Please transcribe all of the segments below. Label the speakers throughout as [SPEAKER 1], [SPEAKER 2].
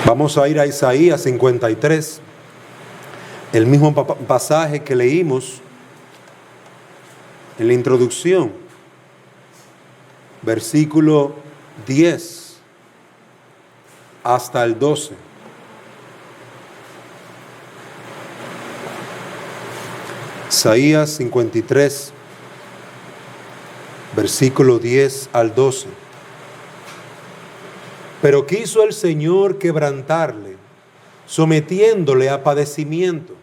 [SPEAKER 1] Vamos a ir a Isaías 53, el mismo pasaje que leímos en la introducción, versículo 10 hasta el 12. Isaías 53, versículo 10 al 12. Pero quiso el Señor quebrantarle, sometiéndole a padecimiento.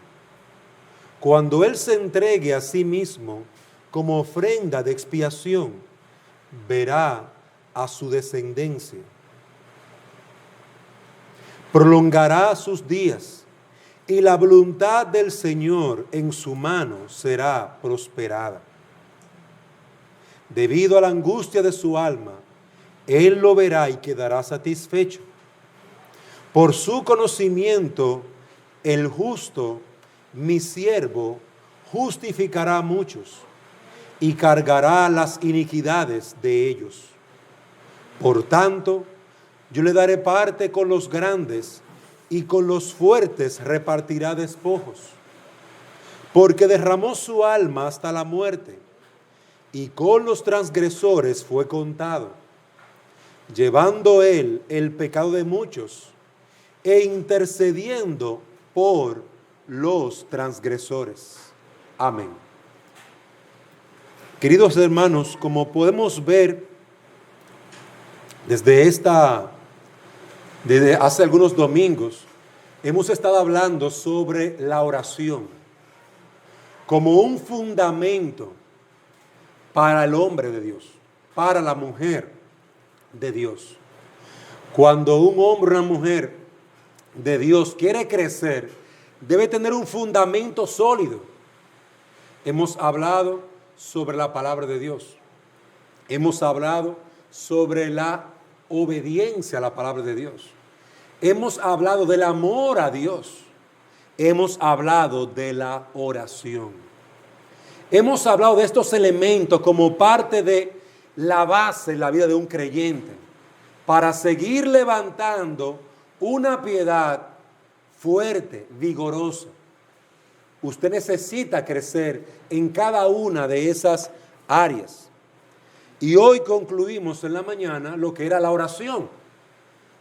[SPEAKER 1] Cuando Él se entregue a sí mismo como ofrenda de expiación, verá a su descendencia. Prolongará sus días, y la voluntad del Señor en su mano será prosperada. Debido a la angustia de su alma, Él lo verá y quedará satisfecho. Por su conocimiento, el justo, mi siervo, justificará a muchos y cargará las iniquidades de ellos. Por tanto, yo le daré parte con los grandes y con los fuertes repartirá despojos, porque derramó su alma hasta la muerte y con los transgresores fue contado, llevando Él el pecado de muchos e intercediendo por los transgresores. Amén. Queridos hermanos, como podemos ver desde hace algunos domingos, hemos estado hablando sobre la oración como un fundamento para el hombre de Dios, para la mujer de Dios. Cuando un hombre o una mujer de Dios quiere crecer, debe tener un fundamento sólido. Hemos hablado sobre la palabra de Dios. Hemos hablado sobre la obediencia a la palabra de Dios. Hemos hablado del amor a Dios. Hemos hablado de la oración. Hemos hablado de estos elementos como parte de la base en la vida de un creyente para seguir levantando una piedad fuerte, vigorosa. Usted necesita crecer en cada una de esas áreas. Y hoy concluimos en la mañana lo que era la oración.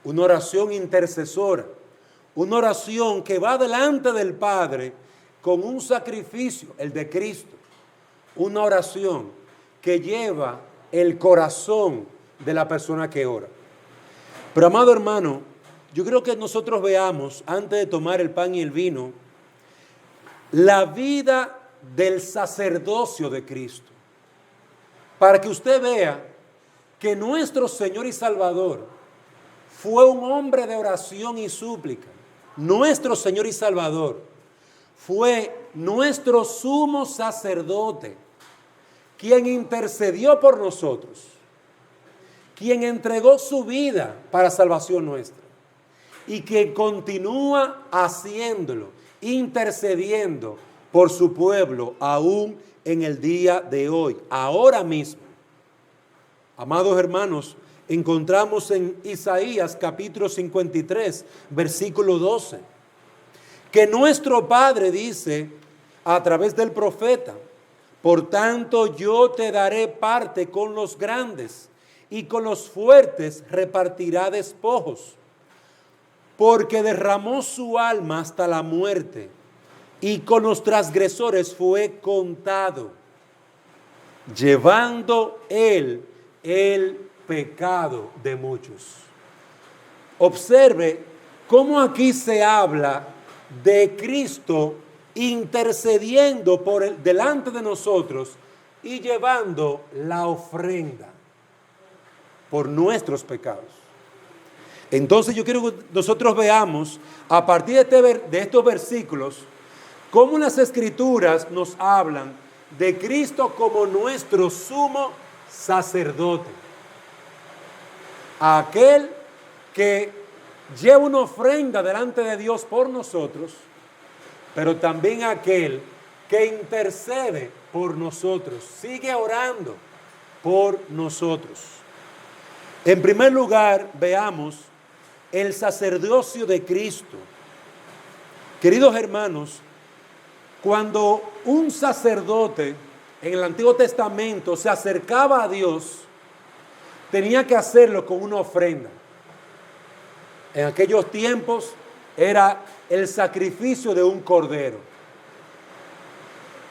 [SPEAKER 1] Una oración intercesora. Una oración que va delante del Padre con un sacrificio, el de Cristo. Una oración que lleva el corazón de la persona que ora. Pero amado hermano, yo creo que nosotros veamos, antes de tomar el pan y el vino, la vida del sacerdocio de Cristo. Para que usted vea que nuestro Señor y Salvador fue un hombre de oración y súplica. Nuestro Señor y Salvador fue nuestro sumo sacerdote, quien intercedió por nosotros, quien entregó su vida para salvación nuestra y que continúa haciéndolo, intercediendo por su pueblo aún en el día de hoy, ahora mismo. Amados hermanos, encontramos en Isaías capítulo 53, versículo 12, que nuestro Padre dice a través del profeta: por tanto yo te daré parte con los grandes y con los fuertes repartirá despojos, porque derramó su alma hasta la muerte y con los transgresores fue contado, llevando Él el pecado de muchos. Observe cómo aquí se habla de Cristo intercediendo delante de nosotros y llevando la ofrenda por nuestros pecados. Entonces yo quiero que nosotros veamos a partir de estos versículos cómo las Escrituras nos hablan de Cristo como nuestro sumo sacerdote, aquel que lleva una ofrenda delante de Dios por nosotros, pero también aquel que intercede por nosotros, sigue orando por nosotros. En primer lugar, veamos el sacerdocio de Cristo. Queridos hermanos, cuando un sacerdote en el Antiguo Testamento se acercaba a Dios, tenía que hacerlo con una ofrenda. En aquellos tiempos era el sacrificio de un cordero.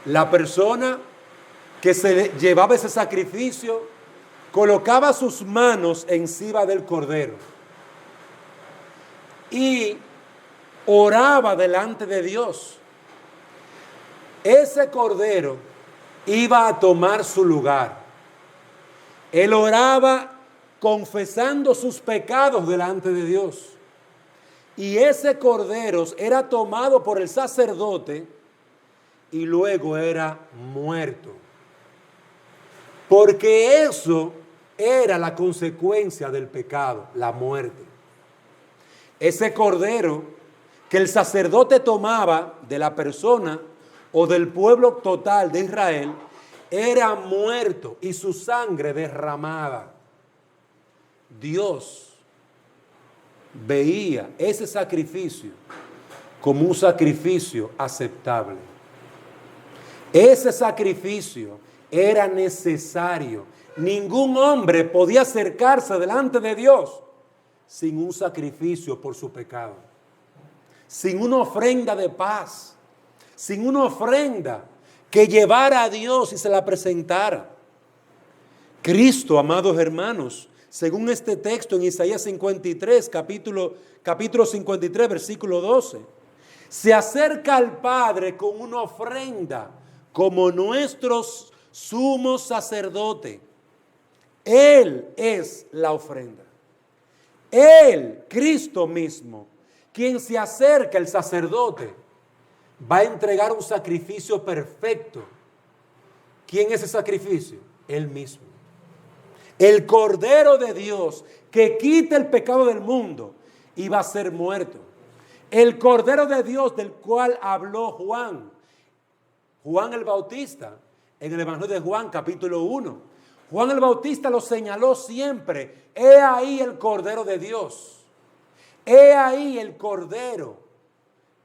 [SPEAKER 1] La persona que se llevaba ese sacrificio colocaba sus manos encima del cordero y oraba delante de Dios. Ese cordero iba a tomar su lugar. Él oraba confesando sus pecados delante de Dios. Y ese cordero era tomado por el sacerdote y luego era muerto. Porque eso era la consecuencia del pecado, la muerte. Ese cordero que el sacerdote tomaba de la persona o del pueblo total de Israel era muerto y su sangre derramada. Dios veía ese sacrificio como un sacrificio aceptable. Ese sacrificio era necesario. Ningún hombre podía acercarse delante de Dios sin un sacrificio por su pecado, sin una ofrenda de paz, sin una ofrenda que llevara a Dios y se la presentara. Cristo, amados hermanos, según este texto en Isaías 53, capítulo 53, versículo 12, se acerca al Padre con una ofrenda como nuestro sumo sacerdote. Él es la ofrenda. Él, Cristo mismo, quien se acerca al sacerdote, va a entregar un sacrificio perfecto. ¿Quién es ese sacrificio? Él mismo. El Cordero de Dios que quita el pecado del mundo iba a ser muerto. El Cordero de Dios del cual habló Juan el Bautista, en el Evangelio de Juan, capítulo 1. Juan el Bautista lo señaló siempre. He ahí el Cordero de Dios. He ahí el Cordero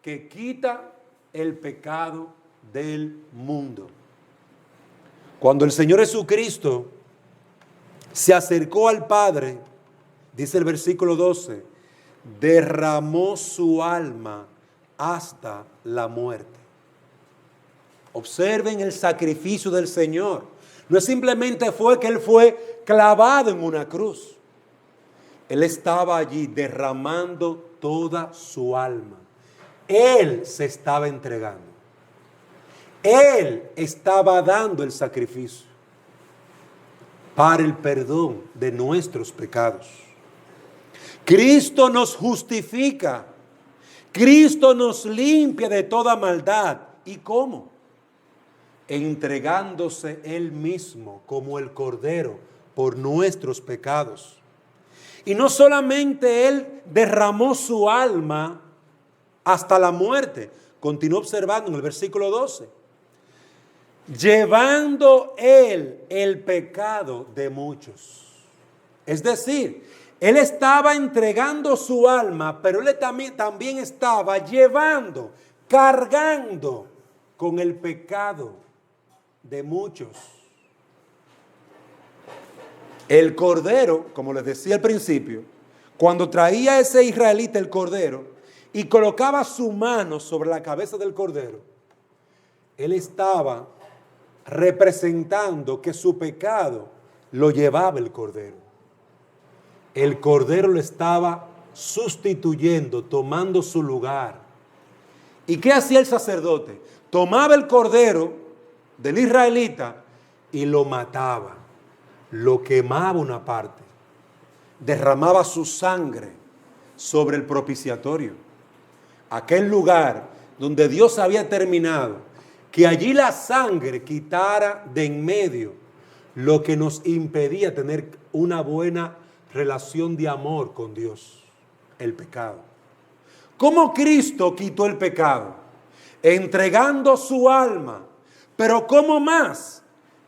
[SPEAKER 1] que quita el pecado del mundo. Cuando el Señor Jesucristo se acercó al Padre, dice el versículo 12, derramó su alma hasta la muerte. Observen el sacrificio del Señor. No simplemente fue que Él fue clavado en una cruz. Él estaba allí derramando toda su alma. Él se estaba entregando. Él estaba dando el sacrificio para el perdón de nuestros pecados. Cristo nos justifica. Cristo nos limpia de toda maldad. ¿Y cómo? Entregándose Él mismo como el Cordero por nuestros pecados. Y no solamente Él derramó su alma hasta la muerte. Continúa observando en el versículo 12. Llevando Él el pecado de muchos. Es decir, Él estaba entregando su alma, pero Él también estaba llevando, cargando con el pecado de muchos. El cordero, como les decía al principio, cuando traía ese israelita el cordero y colocaba su mano sobre la cabeza del cordero, él estaba representando que su pecado lo llevaba el cordero. El cordero lo estaba sustituyendo, tomando su lugar. ¿Y qué hacía el sacerdote? Tomaba el cordero del israelita y lo mataba, lo quemaba una parte, derramaba su sangre sobre el propiciatorio, aquel lugar donde Dios había determinado que allí la sangre quitara de en medio lo que nos impedía tener una buena relación de amor con Dios, el pecado. ¿Cómo Cristo quitó el pecado? Entregando su alma. Pero ¿cómo más?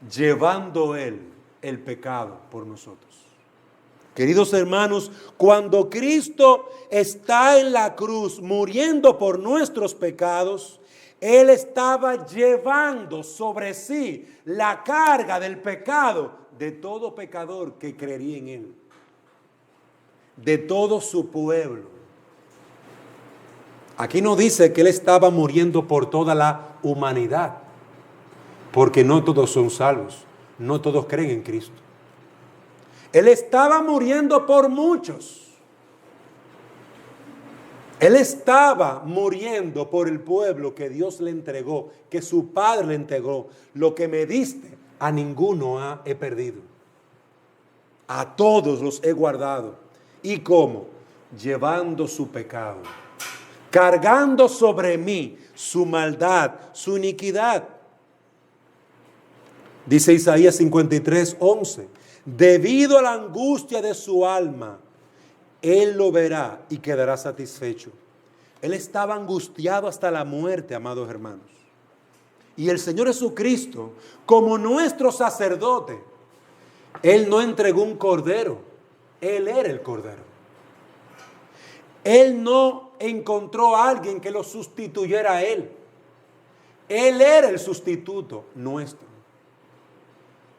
[SPEAKER 1] Llevando Él el pecado por nosotros. Queridos hermanos, cuando Cristo está en la cruz muriendo por nuestros pecados, Él estaba llevando sobre sí la carga del pecado de todo pecador que creería en Él, de todo su pueblo. Aquí no dice que Él estaba muriendo por toda la humanidad, porque no todos son salvos, no todos creen en Cristo. Él estaba muriendo por muchos. Él estaba muriendo por el pueblo que Dios le entregó, que su Padre le entregó. Lo que me diste, a ninguno he perdido. A todos los he guardado. ¿Y cómo? Llevando su pecado, cargando sobre mí su maldad, su iniquidad. Dice Isaías 53:11. Debido a la angustia de su alma, Él lo verá y quedará satisfecho. Él estaba angustiado hasta la muerte, amados hermanos. Y el Señor Jesucristo, como nuestro sacerdote, Él no entregó un cordero, Él era el cordero. Él no encontró a alguien que lo sustituyera a Él. Él era el sustituto nuestro.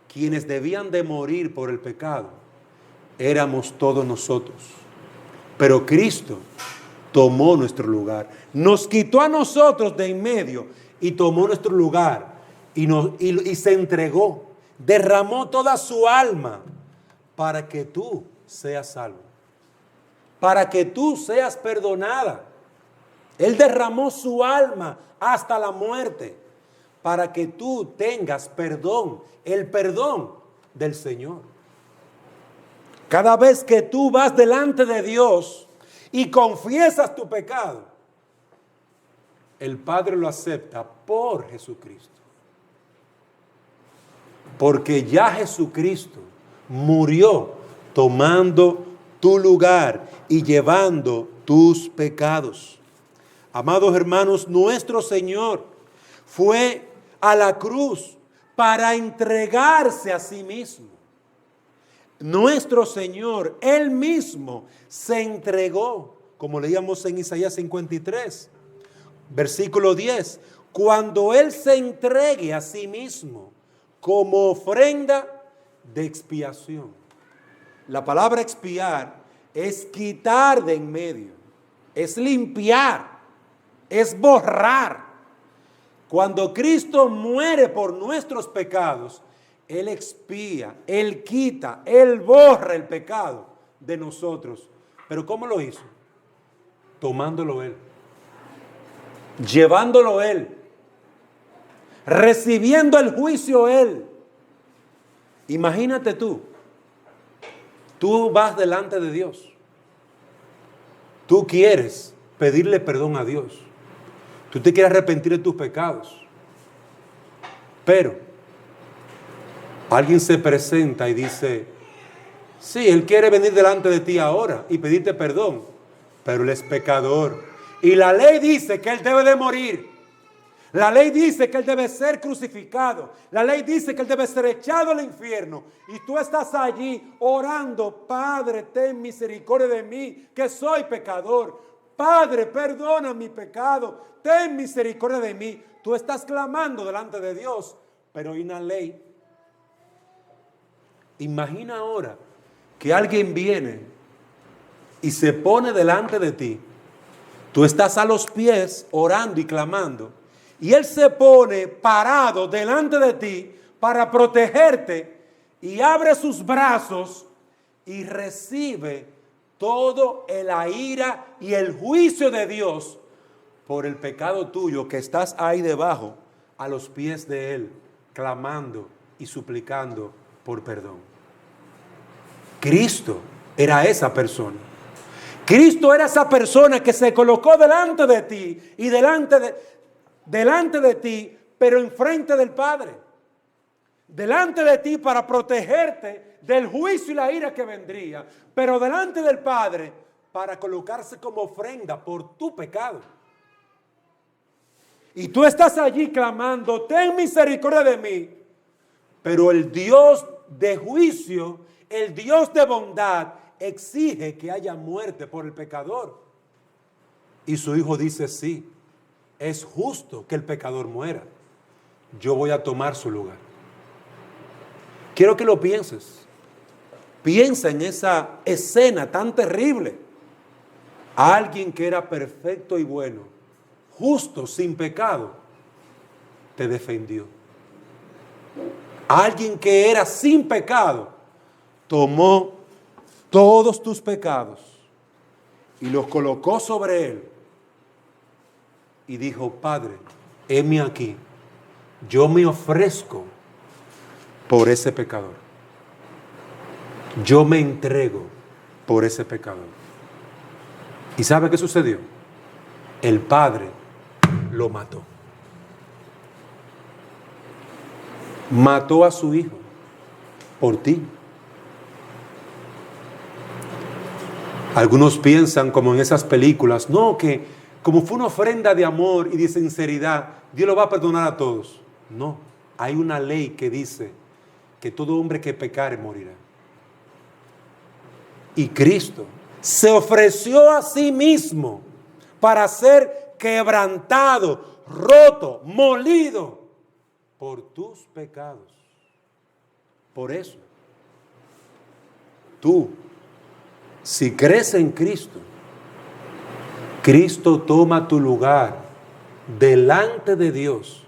[SPEAKER 1] Quienes debían de morir por el pecado éramos todos nosotros. Pero Cristo tomó nuestro lugar. Nos quitó a nosotros de en medio y tomó nuestro lugar y se entregó. Derramó toda su alma para que tú seas salvo. Para que tú seas perdonada. Él derramó su alma hasta la muerte para que tú tengas perdón, el perdón del Señor. Cada vez que tú vas delante de Dios y confiesas tu pecado, el Padre lo acepta por Jesucristo. Porque ya Jesucristo murió tomando tu lugar y llevando tus pecados. Amados hermanos, nuestro Señor fue a la cruz para entregarse a sí mismo. Nuestro Señor, Él mismo, se entregó, como leíamos en Isaías 53, versículo 10, cuando Él se entregue a sí mismo como ofrenda de expiación. La palabra expiar es quitar de en medio, es limpiar, es borrar. Cuando Cristo muere por nuestros pecados, Él expía, Él quita, Él borra el pecado de nosotros. ¿Pero cómo lo hizo? Tomándolo Él, llevándolo Él, recibiendo el juicio Él. Imagínate tú vas delante de Dios, tú quieres pedirle perdón a Dios. Tú te quieres arrepentir de tus pecados, pero alguien se presenta y dice, sí, Él quiere venir delante de ti ahora y pedirte perdón, pero Él es pecador. Y la ley dice que Él debe de morir. La ley dice que Él debe ser crucificado. La ley dice que Él debe ser echado al infierno. Y tú estás allí orando, Padre, ten misericordia de mí, que soy pecador. Padre, perdona mi pecado, ten misericordia de mí. Tú estás clamando delante de Dios, pero hay una ley. Imagina ahora que alguien viene y se pone delante de ti. Tú estás a los pies orando y clamando, y Él se pone parado delante de ti para protegerte y abre sus brazos y recibe todo la ira y el juicio de Dios por el pecado tuyo, que estás ahí debajo a los pies de Él, clamando y suplicando por perdón. Cristo era esa persona. Cristo era esa persona que se colocó delante de ti y delante de ti, pero enfrente del Padre. Delante de ti para protegerte del juicio y la ira que vendría, pero delante del Padre para colocarse como ofrenda por tu pecado. Y tú estás allí clamando, ten misericordia de mí, pero el Dios de juicio, el Dios de bondad, exige que haya muerte por el pecador. Y su hijo dice, sí, es justo que el pecador muera. Yo voy a tomar su lugar. Quiero que lo pienses. Piensa en esa escena tan terrible. Alguien que era perfecto y bueno, justo, sin pecado, te defendió. Alguien que era sin pecado, tomó todos tus pecados y los colocó sobre él. Y dijo, Padre, heme aquí, yo me ofrezco por ese pecador. Yo me entrego por ese pecador. ¿Y sabe qué sucedió? El Padre lo mató. Mató a su hijo por ti. Algunos piensan como en esas películas, no, que como fue una ofrenda de amor y de sinceridad, Dios lo va a perdonar a todos. No, hay una ley que dice que todo hombre que pecare morirá. Y Cristo se ofreció a sí mismo para ser quebrantado, roto, molido por tus pecados. Por eso, tú, si crees en Cristo, Cristo toma tu lugar delante de Dios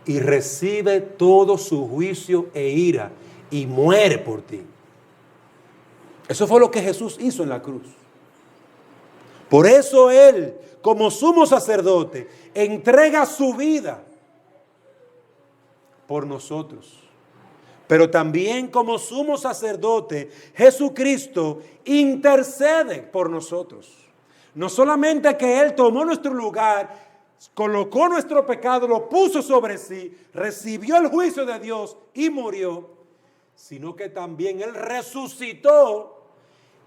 [SPEAKER 1] y recibe todo su juicio e ira y muere por ti. Eso fue lo que Jesús hizo en la cruz. Por eso Él, como sumo sacerdote, entrega su vida por nosotros. Pero también como sumo sacerdote, Jesucristo intercede por nosotros. No solamente que Él tomó nuestro lugar, colocó nuestro pecado, lo puso sobre sí, recibió el juicio de Dios y murió, sino que también Él resucitó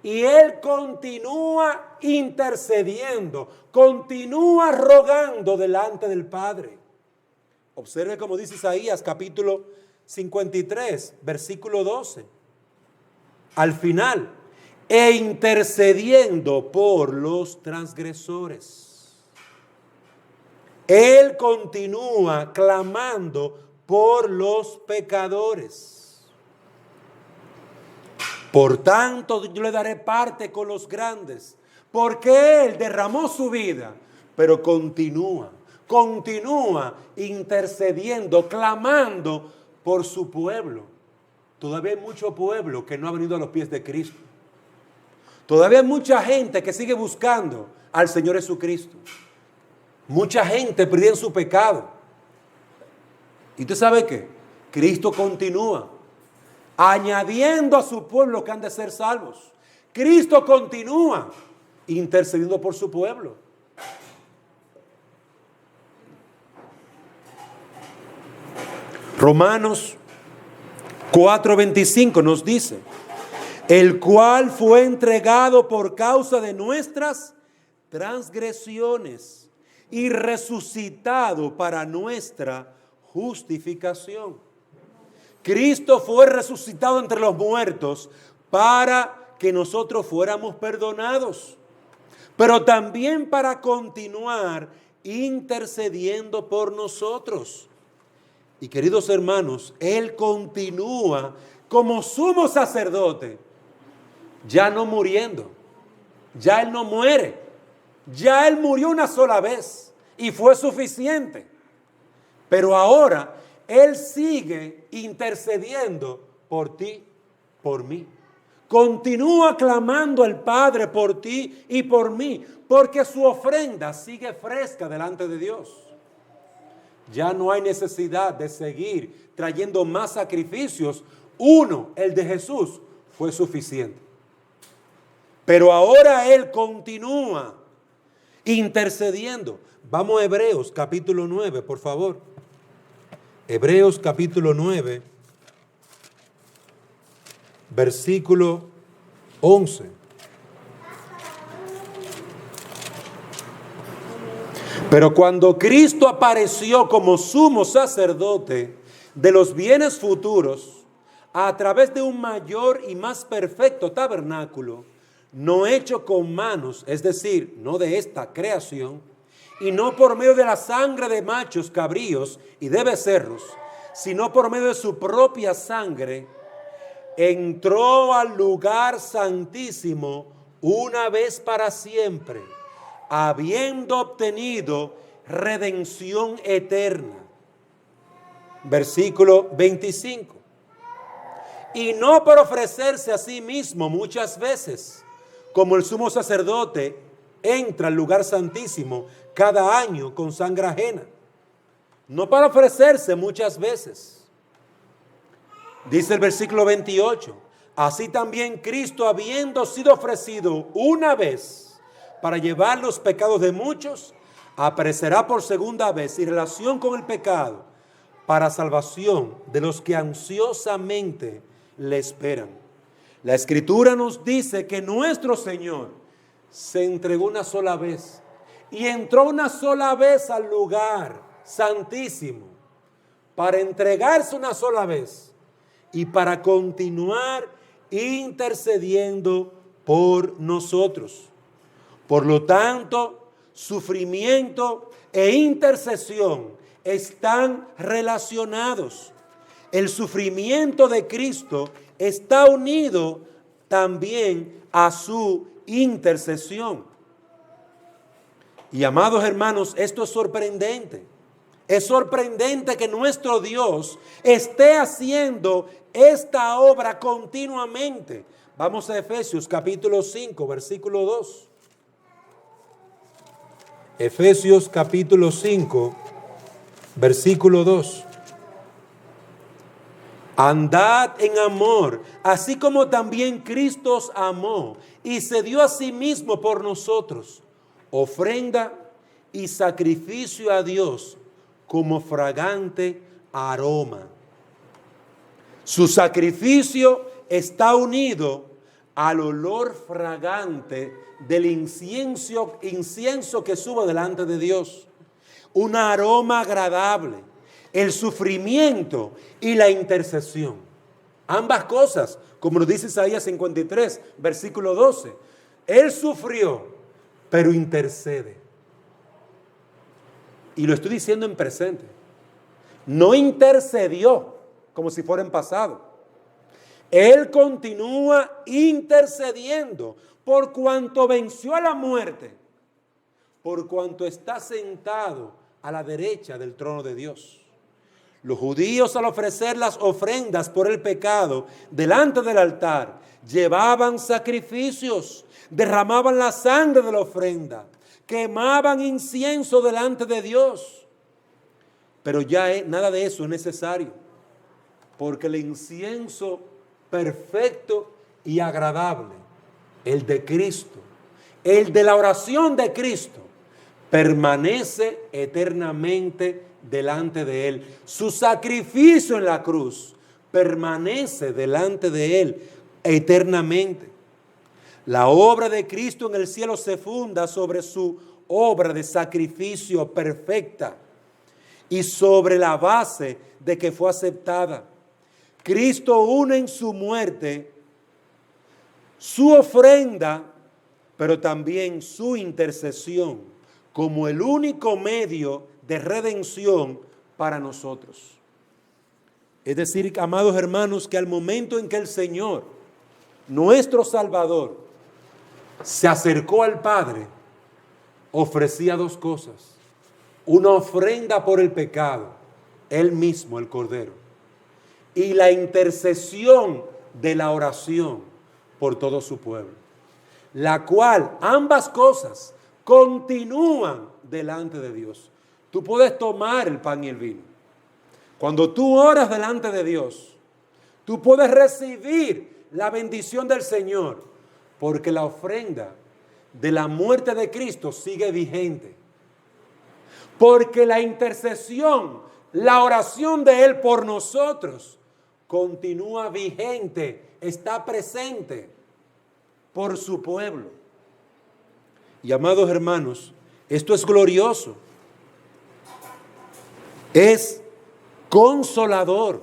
[SPEAKER 1] y Él continúa intercediendo, continúa rogando delante del Padre. Observe como dice Isaías capítulo 53, versículo 12. Al final, e intercediendo por los transgresores. Él continúa clamando por los pecadores. Por tanto, yo le daré parte con los grandes, porque Él derramó su vida, pero continúa intercediendo, clamando por su pueblo. Todavía hay mucho pueblo que no ha venido a los pies de Cristo. Todavía hay mucha gente que sigue buscando al Señor Jesucristo. Mucha gente perdida en su pecado. ¿Y usted sabe qué? Cristo continúa añadiendo a su pueblo que han de ser salvos. Cristo continúa intercediendo por su pueblo. Romanos 4:25 nos dice, el cual fue entregado por causa de nuestras transgresiones y resucitado para nuestra justificación. Cristo fue resucitado entre los muertos para que nosotros fuéramos perdonados, pero también para continuar intercediendo por nosotros. Y queridos hermanos, Él continúa como sumo sacerdote, ya no muriendo, ya Él no muere, ya Él murió una sola vez y fue suficiente. Pero ahora Él sigue intercediendo por ti, por mí. Continúa clamando al Padre por ti y por mí, porque su ofrenda sigue fresca delante de Dios. Ya no hay necesidad de seguir trayendo más sacrificios. Uno, el de Jesús, fue suficiente. Pero ahora Él continúa intercediendo. Vamos a Hebreos capítulo 9, por favor. Hebreos capítulo 9, versículo 11. Pero cuando Cristo apareció como sumo sacerdote de los bienes futuros, a través de un mayor y más perfecto tabernáculo, no hecho con manos, es decir, no de esta creación, y no por medio de la sangre de machos, cabríos y de becerros, sino por medio de su propia sangre, entró al lugar santísimo una vez para siempre, habiendo obtenido redención eterna. Versículo 25. Y no por ofrecerse a sí mismo muchas veces, como el sumo sacerdote entra al lugar santísimo cada año con sangre ajena. No para ofrecerse muchas veces. Dice el versículo 28. Así también Cristo, habiendo sido ofrecido una vez para llevar los pecados de muchos, aparecerá por segunda vez en relación con el pecado para salvación de los que ansiosamente le esperan. La Escritura nos dice que nuestro Señor se entregó una sola vez y entró una sola vez al lugar santísimo para entregarse una sola vez y para continuar intercediendo por nosotros. Por lo tanto, sufrimiento e intercesión están relacionados. El sufrimiento de Cristo está unido también a su intercesión. Y amados hermanos, esto es sorprendente. Es sorprendente que nuestro Dios esté haciendo esta obra continuamente. Vamos a Efesios capítulo 5, versículo 2. Efesios capítulo 5, versículo 2. Andad en amor, así como también Cristo os amó y se dio a sí mismo por nosotros, ofrenda y sacrificio a Dios como fragante aroma. Su sacrificio está unido al olor fragante del incienso que sube delante de Dios. Un aroma agradable. El sufrimiento y la intercesión. Ambas cosas, como nos dice Isaías 53, versículo 12. Él sufrió, pero intercede. Y lo estoy diciendo en presente. No intercedió como si fuera en pasado. Él continúa intercediendo por cuanto venció a la muerte, por cuanto está sentado a la derecha del trono de Dios. Los judíos, al ofrecer las ofrendas por el pecado delante del altar, llevaban sacrificios, derramaban la sangre de la ofrenda, quemaban incienso delante de Dios. Pero ya nada de eso es necesario, porque el incienso perfecto y agradable, el de Cristo, el de la oración de Cristo, permanece eternamente delante de Él. Su sacrificio en la cruz permanece delante de Él eternamente. La obra de Cristo en el cielo se funda sobre su obra de sacrificio perfecta y sobre la base de que fue aceptada. Cristo une en su muerte su ofrenda, pero también su intercesión como el único medio de redención para nosotros. Es decir, amados hermanos, que al momento en que el Señor, nuestro Salvador, se acercó al Padre, ofrecía dos cosas. Una ofrenda por el pecado, Él mismo, el Cordero, y la intercesión de la oración por todo su pueblo, la cual ambas cosas continúan delante de Dios. Tú puedes tomar el pan y el vino. Cuando tú oras delante de Dios, tú puedes recibir la bendición del Señor, porque la ofrenda de la muerte de Cristo sigue vigente. Porque la intercesión, la oración de Él por nosotros, continúa vigente, está presente por su pueblo. Y amados hermanos, esto es glorioso. Es consolador,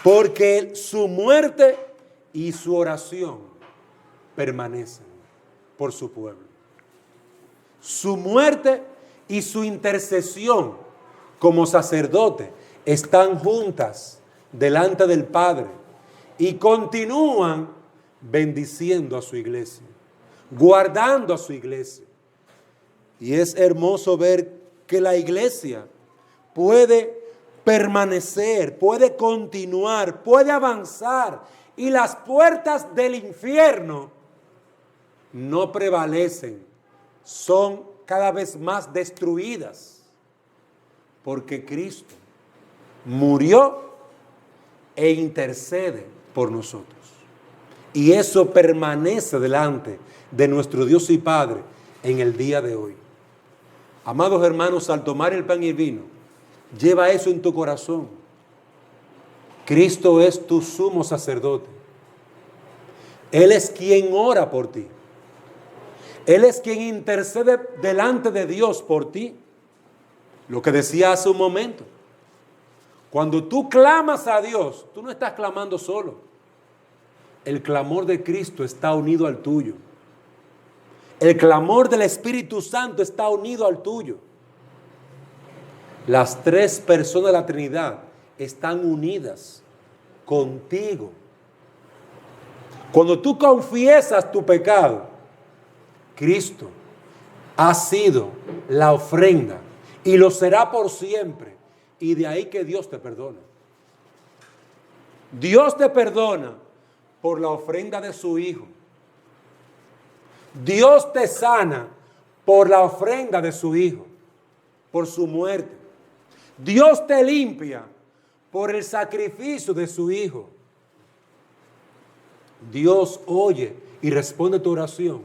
[SPEAKER 1] porque su muerte y su oración permanecen por su pueblo. Su muerte y su intercesión como sacerdote están juntas delante del Padre y continúan bendiciendo a su iglesia, guardando a su iglesia. Y es hermoso ver que la iglesia puede permanecer, puede continuar, puede avanzar, y las puertas del infierno no prevalecen, son cada vez más destruidas, porque Cristo murió e intercede por nosotros. Y eso permanece delante de nuestro Dios y Padre en el día de hoy. Amados hermanos, al tomar el pan y el vino, lleva eso en tu corazón. Cristo es tu sumo sacerdote. Él es quien ora por ti. Él es quien intercede delante de Dios por ti. Lo que decía hace un momento. Cuando tú clamas a Dios, tú no estás clamando solo. El clamor de Cristo está unido al tuyo. El clamor del Espíritu Santo está unido al tuyo. Las tres personas de la Trinidad están unidas contigo. Cuando tú confiesas tu pecado, Cristo ha sido la ofrenda y lo será por siempre. Y de ahí que Dios te perdona. Dios te perdona por la ofrenda de su Hijo. Dios te sana por la ofrenda de su Hijo, por su muerte. Dios te limpia por el sacrificio de su Hijo. Dios oye y responde tu oración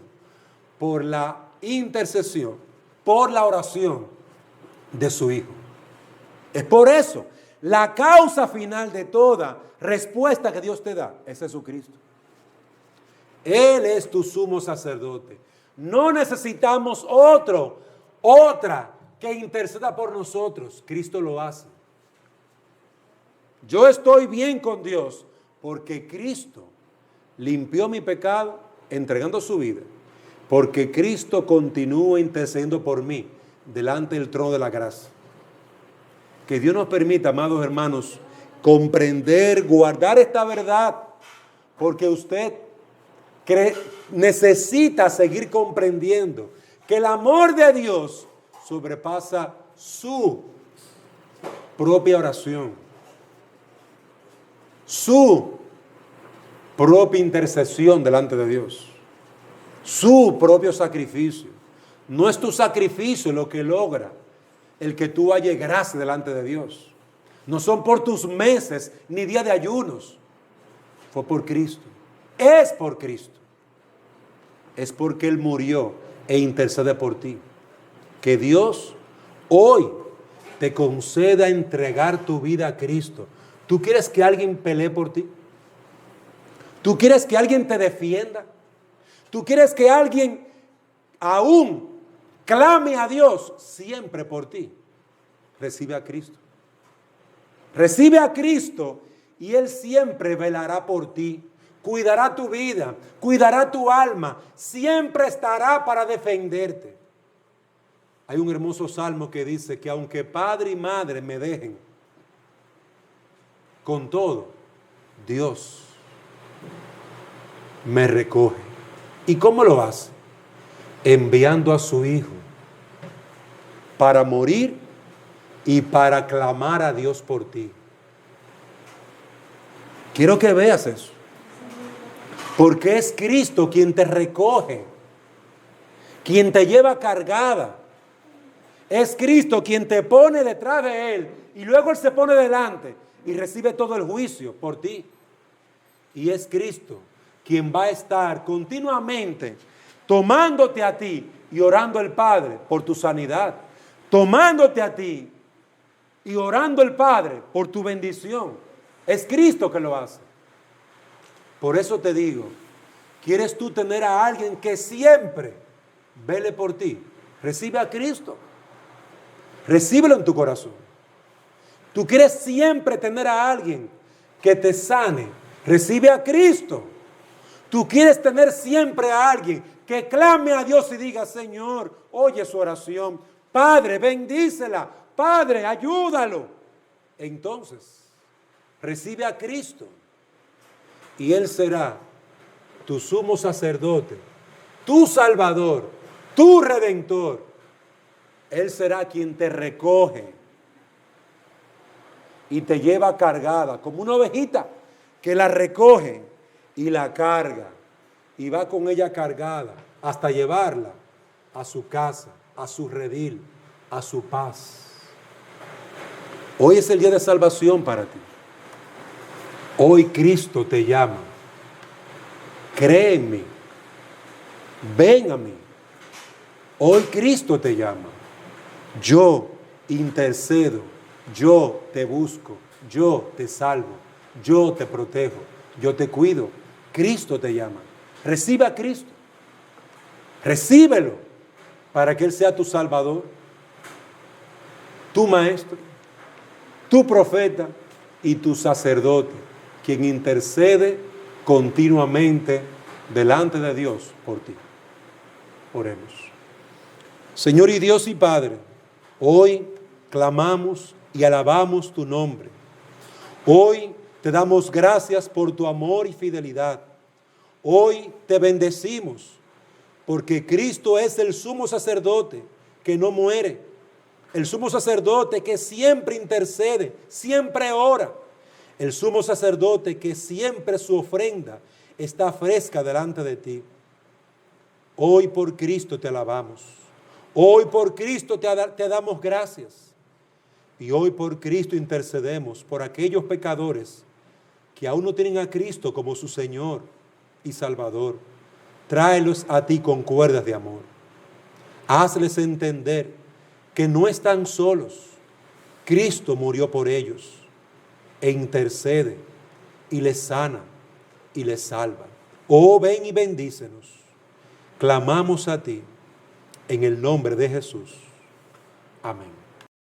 [SPEAKER 1] por la intercesión, por la oración de su Hijo. Es por eso, la causa final de toda respuesta que Dios te da es Jesucristo. Él es tu sumo sacerdote. No necesitamos otra que interceda por nosotros. Cristo lo hace. Yo estoy bien con Dios porque Cristo limpió mi pecado entregando su vida. Porque Cristo continúa intercediendo por mí delante del trono de la gracia. Que Dios nos permita, amados hermanos, comprender, guardar esta verdad, porque usted necesita seguir comprendiendo que el amor de Dios sobrepasa su propia oración, su propia intercesión delante de Dios, su propio sacrificio. No es tu sacrificio lo que logra el que tú halles gracia delante de Dios. No son por tus meses ni días de ayunos. Fue por Cristo. Es por Cristo. Es porque Él murió e intercede por ti. Que Dios hoy te conceda entregar tu vida a Cristo. ¿Tú quieres que alguien pelee por ti? ¿Tú quieres que alguien te defienda? ¿Tú quieres que alguien aún clame a Dios siempre por ti? Recibe a Cristo. Recibe a Cristo y Él siempre velará por ti. Cuidará tu vida, cuidará tu alma, siempre estará para defenderte. Hay un hermoso salmo que dice que aunque padre y madre me dejen, con todo, Dios me recoge. ¿Y cómo lo hace? Enviando a su Hijo para morir y para clamar a Dios por ti. Quiero que veas eso. Porque es Cristo quien te recoge, quien te lleva cargada. Es Cristo quien te pone detrás de Él y luego Él se pone delante y recibe todo el juicio por ti. Y es Cristo quien va a estar continuamente tomándote a ti y orando al Padre por tu sanidad, tomándote a ti y orando al Padre por tu bendición. Es Cristo que lo hace. Por eso te digo, ¿quieres tú tener a alguien que siempre vele por ti? Recibe a Cristo. Recíbelo en tu corazón. ¿Tú quieres siempre tener a alguien que te sane? Recibe a Cristo. Tú quieres tener siempre a alguien que clame a Dios y diga, Señor, oye su oración. Padre, bendícela. Padre, ayúdalo. Entonces, recibe a Cristo y Él será tu sumo sacerdote, tu Salvador, tu Redentor. Él será quien te recoge y te lleva cargada, como una ovejita que la recoge y la carga y va con ella cargada hasta llevarla a su casa, a su redil, a su paz. Hoy es el día de salvación para ti. Hoy Cristo te llama. Cree en mí. Ven a mí. Hoy Cristo te llama. Yo intercedo. Yo te busco. Yo te salvo. Yo te protejo. Yo te cuido. Cristo te llama. Recibe a Cristo. Recíbelo para que Él sea tu Salvador, tu Maestro, tu profeta y tu sacerdote, quien intercede continuamente delante de Dios por ti. Oremos. Señor y Dios y Padre, hoy clamamos y alabamos tu nombre. Hoy te damos gracias por tu amor y fidelidad. Hoy te bendecimos porque Cristo es el sumo sacerdote que no muere, el sumo sacerdote que siempre intercede, siempre ora, el sumo sacerdote que siempre su ofrenda está fresca delante de ti. Hoy por Cristo te alabamos, hoy por Cristo te damos gracias y hoy por Cristo intercedemos por aquellos pecadores que aún no tienen a Cristo como su Señor y Salvador. Tráelos a ti con cuerdas de amor. Hazles entender que no están solos. Cristo murió por ellos e intercede y les sana y les salva. Oh, ven y bendícenos. Clamamos a ti en el nombre de Jesús. Amén.